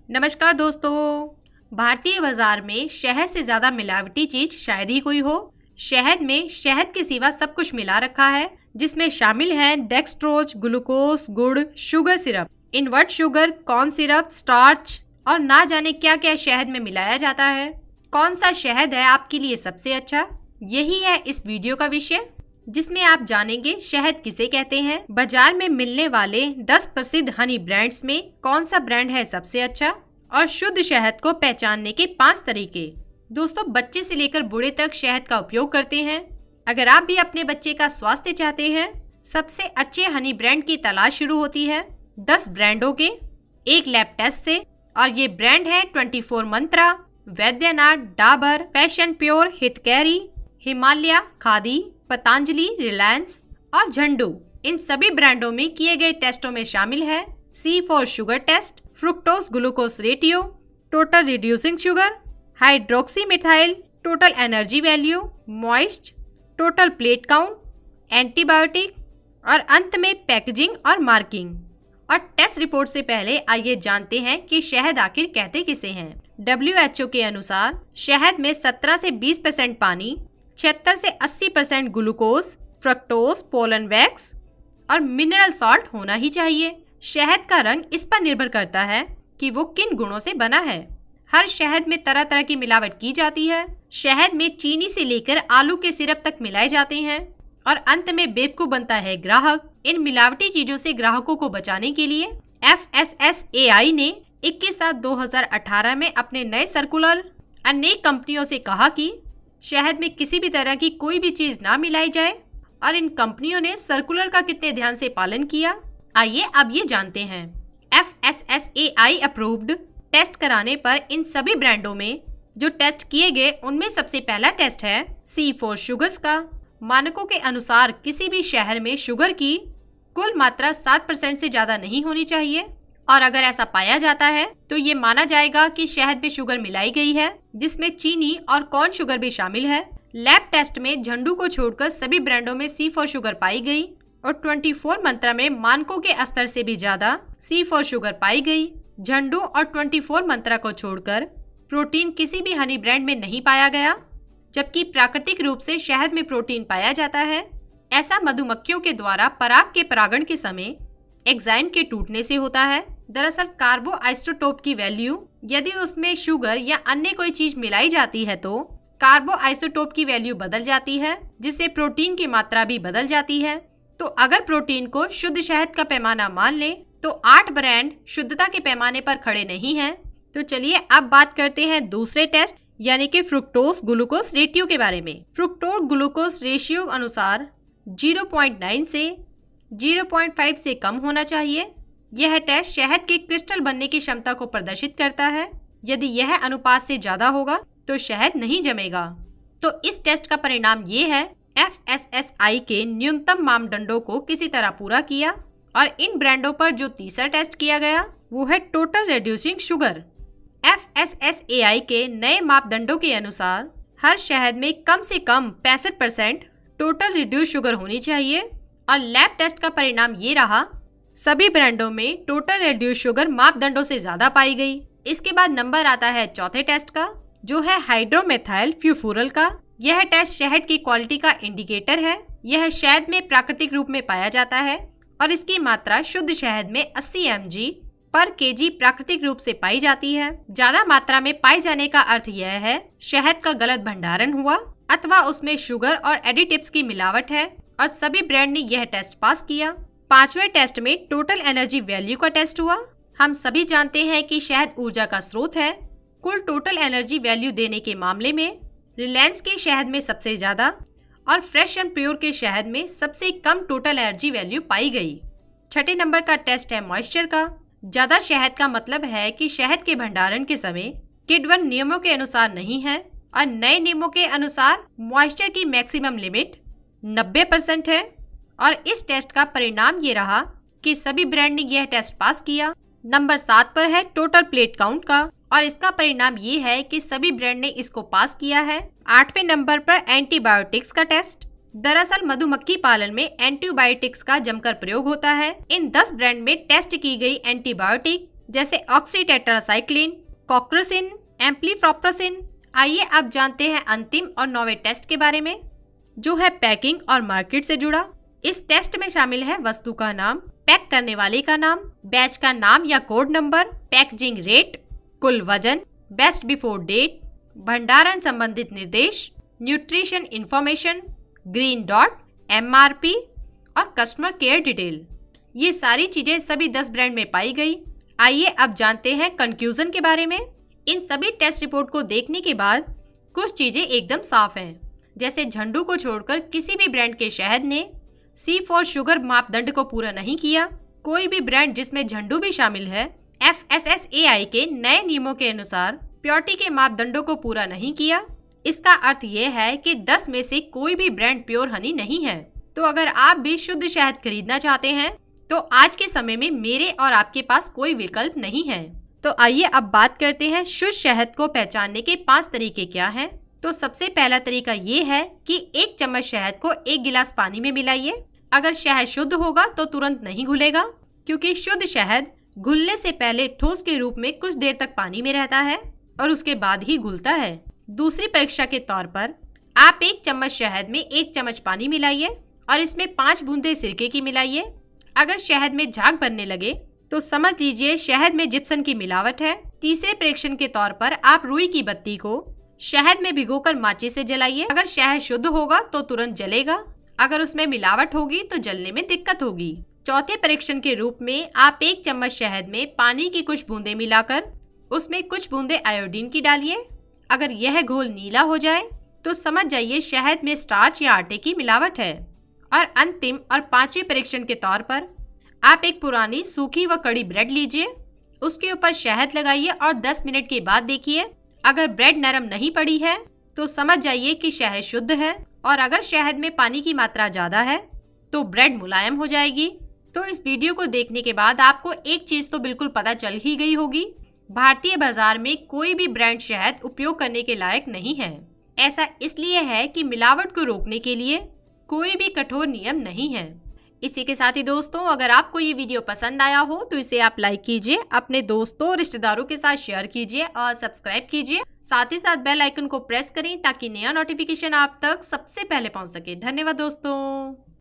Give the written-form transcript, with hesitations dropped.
नमस्कार दोस्तों। भारतीय बाजार में शहद से ज्यादा मिलावटी चीज शायद ही कोई हो। शहद में शहद के सिवा सब कुछ मिला रखा है, जिसमें शामिल है डेक्सट्रोज, ग्लूकोज, गुड़, sugar syrup, invert sugar, corn syrup, starch और ना जाने क्या क्या शहद में मिलाया जाता है। कौन सा शहद है आपके लिए सबसे अच्छा, यही है इस वीडियो का विषय, जिसमें आप जानेंगे शहद किसे कहते हैं। बाजार में मिलने वाले 10 प्रसिद्ध हनी ब्रांड्स में कौन सा ब्रांड है सबसे अच्छा और शुद्ध शहद को पहचानने के 5 तरीके। दोस्तों, बच्चे से लेकर बूढ़े तक शहद का उपयोग करते हैं। अगर आप भी अपने बच्चे का स्वास्थ्य चाहते हैं, सबसे अच्छे हनी ब्रांड की तलाश शुरू होती है 10 ब्रांडों के एक लैब टेस्ट से, और ये ब्रांड है 24 मंत्रा, वैद्यनाथ, डाबर, पैशन प्योर, हितकैरी, हिमालय, खादी, पतंजलि, रिलायंस और झंडू। इन सभी ब्रांडों में किए गए टेस्टों में शामिल है C four sugar test, fructose glucose ratio, total reducing sugar, hydroxy methyl, total energy value, moist, total plate count, antibiotic और अंत में पैकेजिंग और मार्किंग। और टेस्ट रिपोर्ट से पहले आइए जानते हैं कि शहद आखिर कहते किसे हैं। WHO के अनुसार शहद में 17 से 20% पानी, 76 से 80% ग्लूकोज, फ्रक्टोज, पोलन वैक्स और मिनरल सॉल्ट होना ही चाहिए। शहद का रंग इस पर निर्भर करता है कि वो किन गुणों से बना है। हर शहद में तरह तरह की मिलावट की जाती है। शहद में चीनी से लेकर आलू के सिरप तक मिलाए जाते हैं और अंत में बेवकूफ बनता है ग्राहक। इन मिलावटी चीजों से ग्राहकों को बचाने के लिए FSSAI ने 21/7/2018 में अपने नए सर्कुलर अनेक कंपनियों से कहा कि शहद में किसी भी तरह की कोई भी चीज ना मिलाई जाए, और इन कंपनियों ने सर्कुलर का कितने ध्यान से पालन किया, आइए अब ये जानते हैं। FSSAI अप्रूव्ड टेस्ट कराने पर इन सभी ब्रांडों में जो टेस्ट किए गए उनमें सबसे पहला टेस्ट है C फॉर शुगर्स का। मानकों के अनुसार किसी भी शहद में शुगर की कुल मात्रा 7% से ज्यादा नहीं होनी चाहिए, और अगर ऐसा पाया जाता है तो ये माना जाएगा कि शहद में शुगर मिलाई गई है, जिसमें चीनी और कॉर्न शुगर भी शामिल है। लैब टेस्ट में झंडू को छोड़कर सभी ब्रांडों में C फॉर शुगर पाई गई और 24 मंत्रा में मानकों के स्तर से भी ज्यादा C फॉर शुगर पाई गई। झंडू और 24 मंत्रा को छोड़कर प्रोटीन किसी भी हनी ब्रांड में नहीं पाया गया, जबकि प्राकृतिक रूप से शहद में प्रोटीन पाया जाता है। ऐसा मधुमक्खियों के द्वारा पराग के परागण के समय एंजाइम के टूटने से होता है। दरअसल कार्बो आइसोटोप की वैल्यू, यदि उसमें शुगर या अन्य कोई चीज मिलाई जाती है तो कार्बो आइसोटोप की वैल्यू बदल जाती है, जिससे प्रोटीन की मात्रा भी बदल जाती है। तो अगर प्रोटीन को शुद्ध शहद का पैमाना मान ले तो 8 ब्रांड शुद्धता के पैमाने पर खड़े नहीं हैं। तो चलिए अब बात करते हैं दूसरे टेस्ट यानी कि फ्रुक्टोज ग्लूकोज रेशियो के बारे में। फ्रुक्टोज ग्लूकोज रेशियो अनुसार 0.9 से 0.5 से कम होना चाहिए। यह टेस्ट शहद के क्रिस्टल बनने की क्षमता को प्रदर्शित करता है। यदि यह अनुपात से ज्यादा होगा तो शहद नहीं जमेगा। तो इस टेस्ट का परिणाम ये है, FSSAI के न्यूनतम मापदंडों को किसी तरह पूरा किया। और इन ब्रांडों पर जो तीसरा टेस्ट किया गया वो है टोटल रिड्यूसिंग शुगर। FSSAI के नए मापदंडों के अनुसार हर शहद में कम से कम 65% टोटल रिड्यूस शुगर होनी चाहिए, और लैब टेस्ट का परिणाम ये रहा, सभी ब्रांडों में टोटल रिड्यूस शुगर मापदंडों से ज्यादा पाई गई। इसके बाद नंबर आता है चौथे टेस्ट का, जो है हाइड्रोमेथाइल फ्यूफुरल का। यह टेस्ट शहद की क्वालिटी का इंडिकेटर है। यह शहद में प्राकृतिक रूप में पाया जाता है और इसकी मात्रा शुद्ध शहद में 80 mg पर kg प्राकृतिक रूप से पाई जाती है। ज्यादा मात्रा में पाए जाने का अर्थ यह है शहद का गलत भंडारण हुआ अथवा उसमें शुगर और एडिटिव्स की मिलावट है, और सभी ब्रांड ने यह टेस्ट पास किया। पांचवें टेस्ट में टोटल एनर्जी वैल्यू का टेस्ट हुआ। हम सभी जानते हैं कि शहद ऊर्जा का स्रोत है। कुल टोटल एनर्जी वैल्यू देने के मामले में रिलायंस के शहद में सबसे ज्यादा और फ्रेश एंड प्योर के शहद में सबसे कम टोटल एनर्जी वैल्यू पाई गई। छठे नंबर का टेस्ट है मॉइस्चर का। ज्यादा शहद का मतलब है कि शहद के भंडारण के समय किड 1 नियमों के अनुसार नहीं है, और नए नियमों के अनुसार मॉइस्चर की मैक्सिमम लिमिट 90% है। और इस टेस्ट का परिणाम ये रहा कि सभी ब्रांड ने यह टेस्ट पास किया। नंबर 7 पर है टोटल प्लेट काउंट का, और इसका परिणाम ये है कि सभी ब्रांड ने इसको पास किया है। 8वें नंबर पर एंटीबायोटिक्स का टेस्ट। दरअसल मधुमक्खी पालन में एंटीबायोटिक्स का जमकर प्रयोग होता है। इन 10 ब्रांड में टेस्ट की गई एंटीबायोटिक जैसे ऑक्सीटेट्रासाइक्लिन, कोक्रासिन, एम्प्लीफ्लॉक्सासिन। आइए अब जानते हैं अंतिम और 9वें टेस्ट के बारे में, जो है पैकिंग और मार्केट से जुड़ा। इस टेस्ट में शामिल है वस्तु का नाम, पैक करने वाले का नाम, बैच का नाम या कोड नंबर, पैकेजिंग रेट, कुल वजन, बेस्ट बिफोर डेट, भंडारण संबंधित निर्देश, nutrition information, green dot, MRP और कस्टमर केयर डिटेल। ये सारी चीजें सभी 10 ब्रांड में पाई गई। आइए अब जानते हैं कंक्लूजन के बारे में। इन सभी टेस्ट रिपोर्ट को देखने के बाद कुछ चीजें एकदम साफ हैं, जैसे झंडू को छोड़कर किसी भी ब्रांड के शहद ने C4 शुगर मापदंड को पूरा नहीं किया। कोई भी ब्रांड जिसमें झंडू भी शामिल है FSSAI के नए नियमों के अनुसार प्योरिटी के मापदंडों को पूरा नहीं किया। इसका अर्थ यह है कि 10 में से कोई भी ब्रांड प्योर हनी नहीं है। तो अगर आप भी शुद्ध शहद खरीदना चाहते हैं तो आज के समय में मेरे और आपके पास कोई विकल्प नहीं है। तो आइए अब बात करते हैं शुद्ध शहद को पहचानने के 5 तरीके क्या हैं। तो सबसे पहला तरीका ये है कि 1 चम्मच शहद को 1 गिलास पानी में मिलाइए। अगर शहद शुद्ध होगा तो तुरंत नहीं घुलेगा, क्योंकि शुद्ध शहद घुलने से पहले ठोस के रूप में कुछ देर तक पानी में रहता है और उसके बाद ही घुलता है। दूसरी परीक्षा के तौर पर आप 1 चम्मच शहद में 1 चम्मच पानी मिलाइए और इसमें 5 बूंदे सिरके की मिलाइए। अगर शहद में झाग बनने लगे तो समझ लीजिए शहद में जिप्सम की मिलावट है। तीसरे परीक्षण के तौर पर आप रुई की बत्ती को शहद में भिगोकर माचिस से जलाइए। अगर शहद शुद्ध होगा तो तुरंत जलेगा, अगर उसमें मिलावट होगी तो जलने में दिक्कत होगी। चौथे परीक्षण के रूप में आप 1 चम्मच शहद में पानी की कुछ बूंदे मिलाकर उसमें कुछ बूंदे आयोडीन की डालिए। अगर यह घोल नीला हो जाए तो समझ जाइए शहद में स्टार्च या आटे की मिलावट है। और अंतिम और 5वें परीक्षण के तौर पर आप एक पुरानी सूखी व कड़ी ब्रेड लीजिए, उसके ऊपर शहद लगाइए और 10 मिनट के बाद देखिए। अगर ब्रेड नरम नहीं पड़ी है तो समझ जाइए कि शहद शुद्ध है, और अगर शहद में पानी की मात्रा ज़्यादा है तो ब्रेड मुलायम हो जाएगी। तो इस वीडियो को देखने के बाद आपको एक चीज़ तो बिल्कुल पता चल ही गई होगी, भारतीय बाजार में कोई भी ब्रांड शहद उपयोग करने के लायक नहीं है। ऐसा इसलिए है कि मिलावट को रोकने के लिए कोई भी कठोर नियम नहीं है। इसी के साथ ही दोस्तों, अगर आपको ये वीडियो पसंद आया हो तो इसे आप लाइक कीजिए, अपने दोस्तों और रिश्तेदारों के साथ शेयर कीजिए और सब्सक्राइब कीजिए। साथ ही साथ बेल आइकन को प्रेस करें ताकि नया नोटिफिकेशन आप तक सबसे पहले पहुंच सके। धन्यवाद दोस्तों।